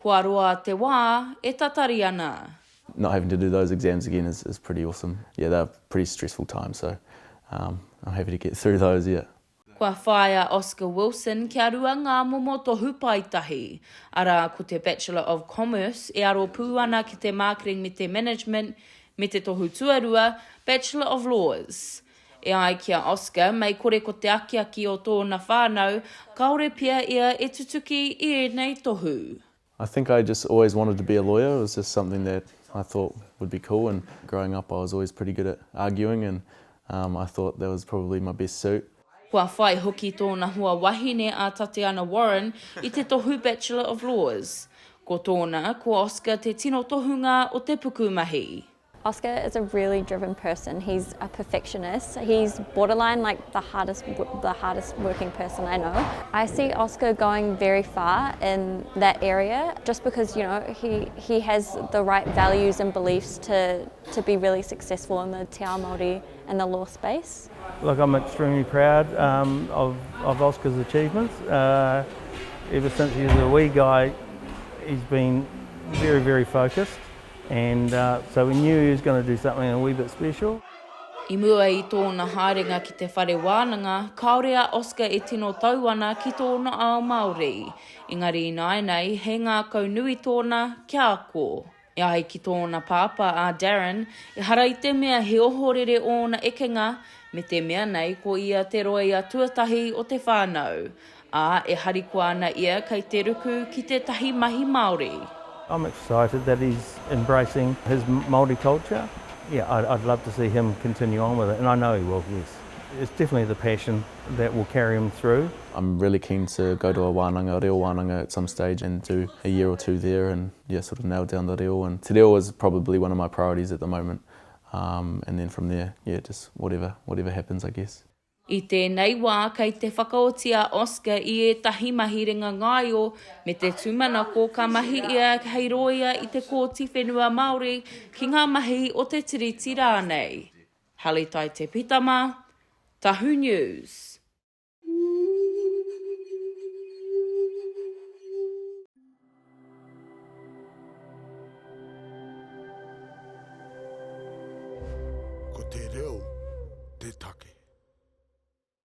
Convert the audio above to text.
Kua roa te wā e tatari ana. Not having to do those exams again is pretty awesome. Yeah, they're pretty stressful times, so I'm happy to get through those, yeah. Kua whaia Oscar Wilson kia rua ngā momo tohu paitahi. Ara ko te Bachelor of Commerce e aro pū ana ki te Marketing me te Management me te tohu tuarua Bachelor of Laws. E ai kia Oscar, mai kore ko te akiaki o tōna whānau, kaore pia ia e tutuki I nei tohu. I think I just always wanted to be a lawyer. It was just something that I thought would be cool, and growing up I was always pretty good at arguing, and I thought that was probably my best suit. Kua whai hoki tōna hua wahine a Tatiana Warren I te tohu Bachelor of Laws. Ko tōna, ko Oscar te tino tohunga o te pukumahi. Oscar is a really driven person. He's a perfectionist. He's borderline like the hardest working person I know. I see Oscar going very far in that area just because, you know, he has the right values and beliefs to be really successful in the Te Ao Māori and the law space. Look, I'm extremely proud of Oscar's achievements. Ever since he was a wee guy, he's been very, very focused. And so we knew he was going to do something a wee bit special. I mua I tōna haerenga ki te whare wānanga, kaorea Oscar e tino tauana ki tōna ao Māori. Engari nei, he ngā kaunui tōna kia ako. E ai ki tōna pāpā a Darren, e hara I te mea he ohorere ōna ekenga, me te mea nei ko ia te roa ia tuatahi o te whānau. A e hariko ana ia kei te ruku ki te tahi mahi Māori. I'm excited that he's embracing his Māori culture. Yeah, I'd love to see him continue on with it, and I know he will, yes. It's definitely the passion that will carry him through. I'm really keen to go to a wānanga, reo wānanga at some stage and do a year or two there and yeah, sort of nail down the reo. And te reo is probably one of my priorities at the moment. And then from there, yeah, just whatever happens, I guess. I tēnei wā, kei te whakaotia Oscar I e tahi mahiringa ngaio, me te tūmanako ka mahi ia hei roia I te kōti whenua Māori ki ngā mahi o te tiriti rānei. Halle Taite-Pitama, Tahu News. Ko te reo